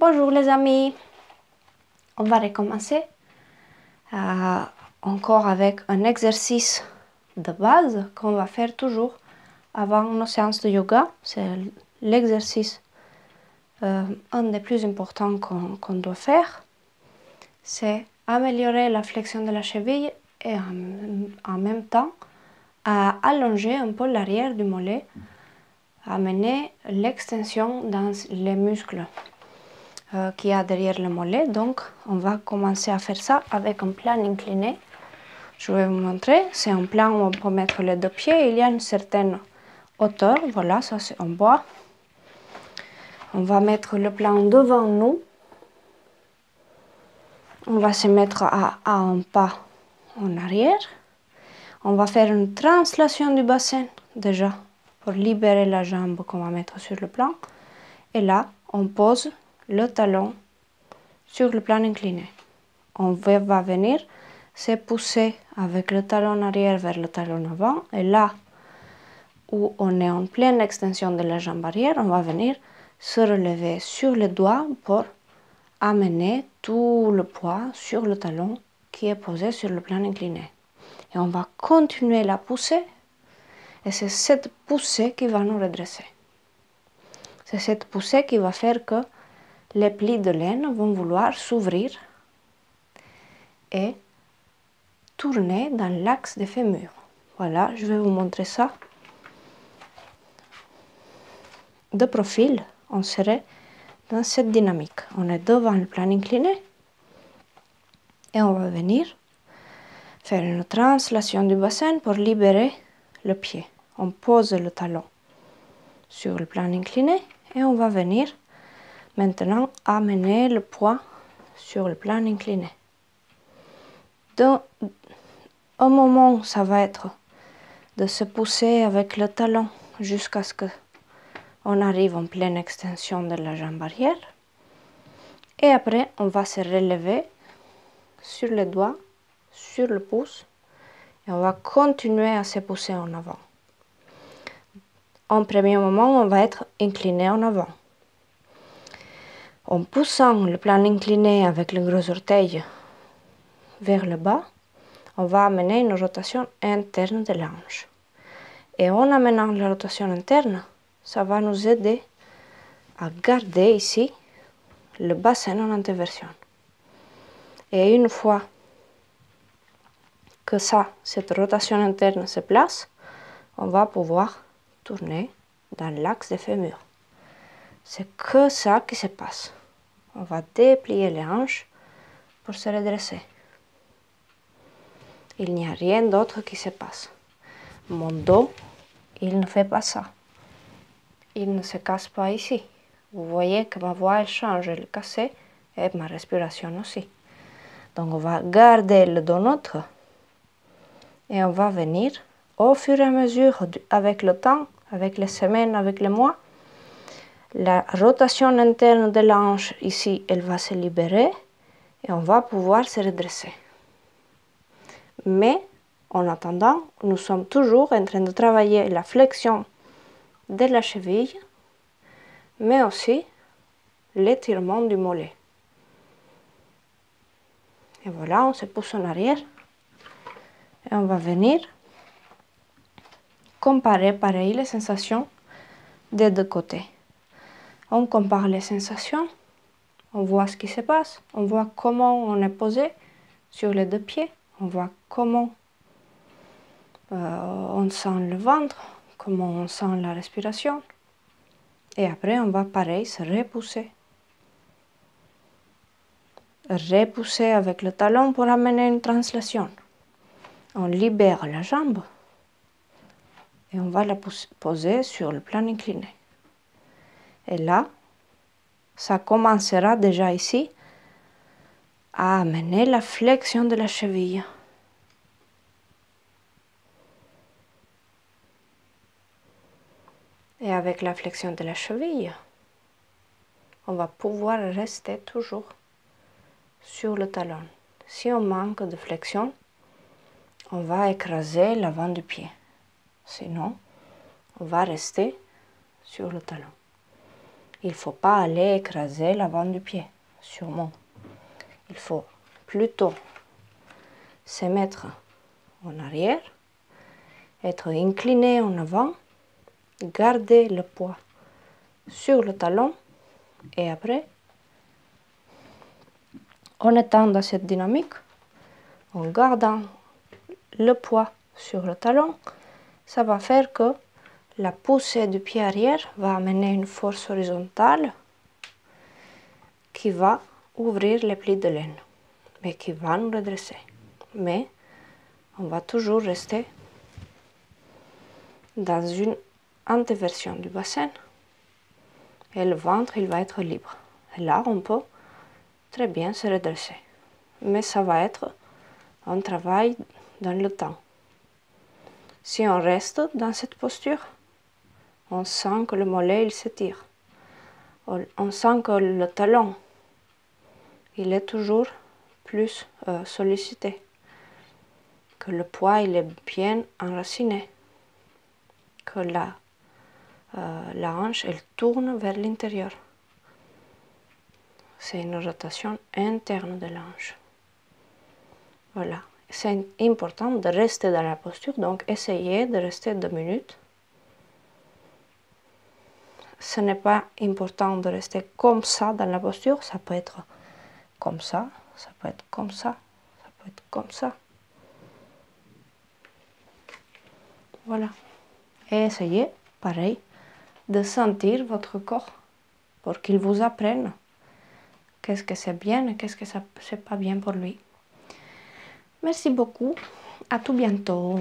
Bonjour les amis, on va recommencer encore avec un exercice de base qu'on va faire toujours avant nos séances de yoga. C'est l'exercice un des plus importants qu'on doit faire. C'est améliorer la flexion de la cheville et en même temps allonger un peu l'arrière du mollet, amener l'extension dans les muscles qu'il y a derrière le mollet. Donc on va commencer à faire ça avec un plan incliné. Je vais vous montrer, c'est un plan où on peut mettre les deux pieds, il y a une certaine hauteur, voilà, ça c'est en bois. On va mettre le plan devant nous. On va se mettre à un pas en arrière. On va faire une translation du bassin déjà pour libérer la jambe qu'on va mettre sur le plan. Et là, on pose le talon sur le plan incliné. On va venir se pousser avec le talon arrière vers le talon avant. Et là où on est en pleine extension de la jambe arrière, on va venir se relever sur les doigts pour amener tout le poids sur le talon qui est posé sur le plan incliné. Et on va continuer la poussée. Et c'est cette poussée qui va nous redresser. C'est cette poussée qui va faire que les plis de laine vont vouloir s'ouvrir et tourner dans l'axe des fémurs. Voilà, je vais vous montrer ça. De profil, on serait dans cette dynamique. On est devant le plan incliné et on va venir faire une translation du bassin pour libérer le pied. On pose le talon sur le plan incliné et on va venir maintenant amener le poids sur le plan incliné. Au moment où ça va être de se pousser avec le talon jusqu'à ce qu'on arrive en pleine extension de la jambe arrière. Et après, on va se relever sur les doigts, sur le pouce, et on va continuer à se pousser en avant. En premier moment, on va être incliné en avant. En poussant le plan incliné avec le gros orteil vers le bas, on va amener une rotation interne de la hanche. Et en amenant la rotation interne, ça va nous aider à garder ici le bassin en antéversion. Et une fois que cette rotation interne se place, on va pouvoir tourner dans l'axe des fémurs. C'est que ça qui se passe. On va déplier les hanches pour se redresser. Il n'y a rien d'autre qui se passe. Mon dos, il ne fait pas ça. Il ne se casse pas ici. Vous voyez que ma voix elle change, elle est cassée, et ma respiration aussi. Donc on va garder le dos neutre et on va venir au fur et à mesure, avec le temps, avec les semaines, avec les mois, la rotation interne de la hanche ici, elle va se libérer et on va pouvoir se redresser. Mais en attendant, nous sommes toujours en train de travailler la flexion de la cheville, mais aussi l'étirement du mollet. Et voilà, on se pousse en arrière et on va venir comparer pareil les sensations des deux côtés. On compare les sensations, on voit ce qui se passe, on voit comment on est posé sur les deux pieds, on voit comment on sent le ventre, comment on sent la respiration. Et après, on va pareil se repousser. Repousser avec le talon pour amener une translation. On libère la jambe et on va la poser sur le plan incliné. Et là, ça commencera déjà ici à amener la flexion de la cheville. Et avec la flexion de la cheville, on va pouvoir rester toujours sur le talon. Si on manque de flexion, on va écraser l'avant du pied. Sinon, on va rester sur le talon. Il ne faut pas aller écraser l'avant du pied, sûrement. Il faut plutôt se mettre en arrière, être incliné en avant, garder le poids sur le talon et après, en étant dans cette dynamique, en gardant le poids sur le talon, ça va faire que la poussée du pied arrière va amener une force horizontale qui va ouvrir les plis de laine, mais qui va nous redresser. Mais on va toujours rester dans une antéversion du bassin et le ventre il va être libre. Et là, on peut très bien se redresser. Mais ça va être un travail dans le temps. Si on reste dans cette posture, on sent que le mollet il s'étire. On sent que le talon il est toujours plus sollicité, que le poids il est bien enraciné, que la hanche elle tourne vers l'intérieur. C'est une rotation interne de la hanche. Voilà, c'est important de rester dans la posture, donc essayez de rester 2 minutes. Ce n'est pas important de rester comme ça dans la posture, ça peut être comme ça peut être comme ça peut être comme ça. Voilà. Et essayez, pareil, de sentir votre corps pour qu'il vous apprenne qu'est-ce que c'est bien et qu'est-ce que c'est pas bien pour lui. Merci beaucoup, à tout bientôt.